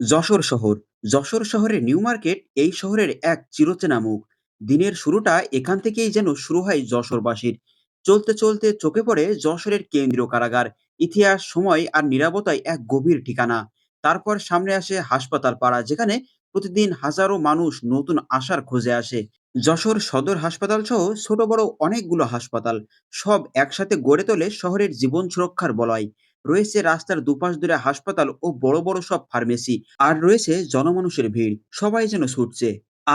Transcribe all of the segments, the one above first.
যশোর শহর। যশোর শহরের new market এই শহরের এক চিরচেনা মুখ। দিনের শুরুটা এখান থেকেই যেন শুরু হয় যশোরবাসীর। চলতে চলতে চোখে পড়ে যশোরের কেন্দ্রীয় কারাগার, ইতিহাস, সময় আর নিরাপত্তায় এক গভীর ঠিকানা। তারপর সামনে আসে হাসপাতাল পাড়া, যেখানে প্রতিদিন হাজারো মানুষ নতুন আশার খোঁজে আসে। যশোর সদর হাসপাতাল সহ ছোট বড় অনেকগুলো হাসপাতাল সব একসাথে গড়ে তোলে শহরের জীবন সুরক্ষার বলয়। রয়েছে রাস্তার দুপাশ ধরে হাসপাতাল ও বড় বড় সব ফার্মেসি। আর রয়েছে জনমানুষের ভিড়, সবাই যেন ছুটছে।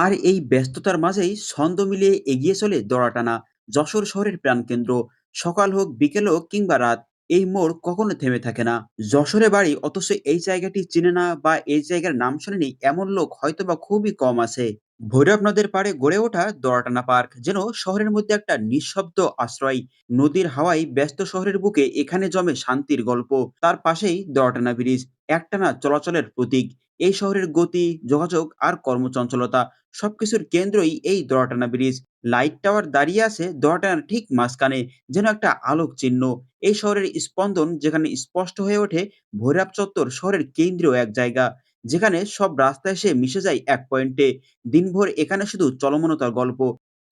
আর এই ব্যস্ততার মাঝেই ছন্দ মিলিয়ে এগিয়ে চলে দড়াটানা যশোর শহরের প্রাণকেন্দ্র। সকাল হোক, বিকেল হোক কিংবা রাত, এই মোড় কখনো থেমে থাকে না। যশোরে বাড়ি অথচ এই জায়গাটি চিনে না বা এই জায়গার নাম শোনেনি এমন লোক হয়তোবা খুবই কম আছে। ভৈরব নদের পাড়ে গড়ে ওঠা দড়াটানা পার্ক যেন শহরের মধ্যে একটা নিঃশব্দ আশ্রয়। নদীর হাওয়ায় ব্যস্ত শহরের বুকে এখানে জমে শান্তির গল্প। তার পাশেই দড়াটানা ব্রিজ, একটানা চলাচলের প্রতীক। এই শহরের গতি, যোগাযোগ আর কর্মচঞ্চলতা সবকিছুর কেন্দ্রই এই দড়াটানা ব্রিজ। লাইট টাওয়ার দাঁড়িয়ে আছে দড়াটানার ঠিক মাঝখানে, যেন একটা আলোক চিহ্ন। এই শহরের স্পন্দন যেখানে স্পষ্ট হয়ে ওঠে। ভৈরব চত্বর শহরের কেন্দ্রীয় এক জায়গা, যেখানে সব রাস্তা এসে মিশে যায় এক পয়েন্টে। দিনভর এখানে শুধু চলমনতার গল্প।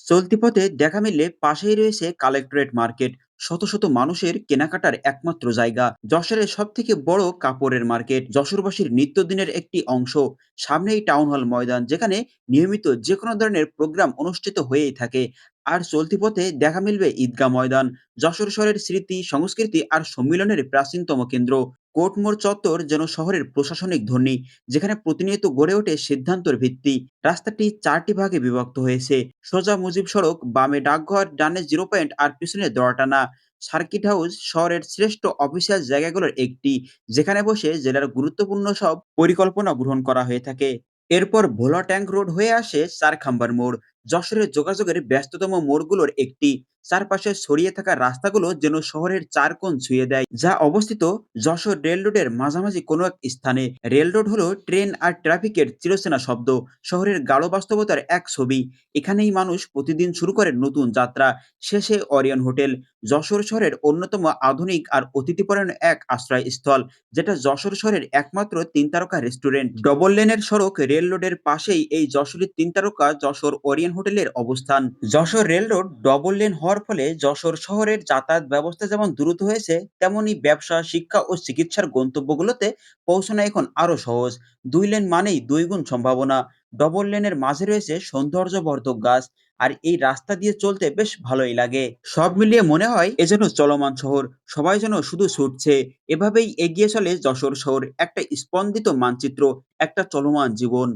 চলতি পথে দেখা মিললে পাশেই রয়েছে কালেক্টরেট মার্কেট, শত শত মানুষের কেনাকাটার একমাত্র জায়গা। যশোরের সব থেকে বড় কাপড়ের মার্কেট, যশোরবাসীর নিত্যদিনের একটি অংশ। সামনেই টাউন হল ময়দান, যেখানে নিয়মিত যে কোনো ধরনের প্রোগ্রাম অনুষ্ঠিত হয়েই থাকে। আর চলতি পথে দেখা মিলবে ঈদগাহ ময়দান, যশোর শহরের স্মৃতি, সংস্কৃতি আর সম্মিলনের প্রাচীনতম কেন্দ্র। কোর্টমোড় চত্বর যেন শহরের প্রশাসনিক ধ্বনি, যেখানে প্রতিনিয়ত গড়ে ওঠে সিদ্ধান্তর ভিত্তি। রাস্তাটি ৪টি ভাগে বিভক্ত হয়েছে। সোজা মুজিব সড়ক, বামে ডাকঘর, ডানে জিরো পয়েন্ট আর পিছনে দড়াটানা। সার্কিট হাউস শহরের শ্রেষ্ঠ অফিসিয়াল জায়গাগুলোর একটি, যেখানে বসে জেলার গুরুত্বপূর্ণ সব পরিকল্পনা গ্রহণ করা হয়ে থাকে। এরপর ভোলা ট্যাঙ্ক রোড হয়ে আসে চারখাম্বার মোড়, যশোরের যোগাযোগের ব্যস্ততম মোড়গুলোর একটি। চারপাশে ছড়িয়ে থাকা রাস্তাগুলো যেন শহরের চার কোণ ছুঁয়ে দেয়, যা অবস্থিত যশোর রেল রোডের মাঝামাঝি কোনো এক স্থানে। রেল রোড হলো ট্রেন আর ট্রাফিকের চিরচেনা শব্দ, শহরের গাঢ় বাস্তবতার এক ছবি। এখানেই মানুষ প্রতিদিন শুরু করে নতুন যাত্রা। শেষে অরিয়ন হোটেল, যশোর শহরের অন্যতম আধুনিক আর অতিথিপরায়ণ এক আশ্রয়স্থল, যেটা যশোর শহরের একমাত্র ৩ তারকা রেস্টুরেন্ট। ডবল লেনের সড়ক রেল রোডের পাশেই এই যশোরের ৩ তারকা যশোর ওরিয়ন হোটেলের অবস্থান। Jessore rail road double lane হওয়ার ফলে যশোর শহরের যাতায়াত ব্যবস্থা যেমন দ্রুত হয়েছে, তেমনি ব্যবসা, শিক্ষা ও চিকিৎসার গন্তব্যগুলোতে পৌঁছানো এখন আরো সহজ। ২ লেন মানেই ২ গুণ সম্ভাবনা। ডবল লেনের মাঝে রয়েছে সৌন্দর্যবর্ধক গাছ, আর এই রাস্তা দিয়ে চলতে বেশ ভালোই লাগে। সব মিলিয়ে মনে হয় এ যেন চলমান শহর, সবাই যেন শুধু ছুটছে। এভাবেই এগিয়ে চলে যশোর শহর, একটা স্পন্দিত মানচিত্র, একটা চলমান জীবন।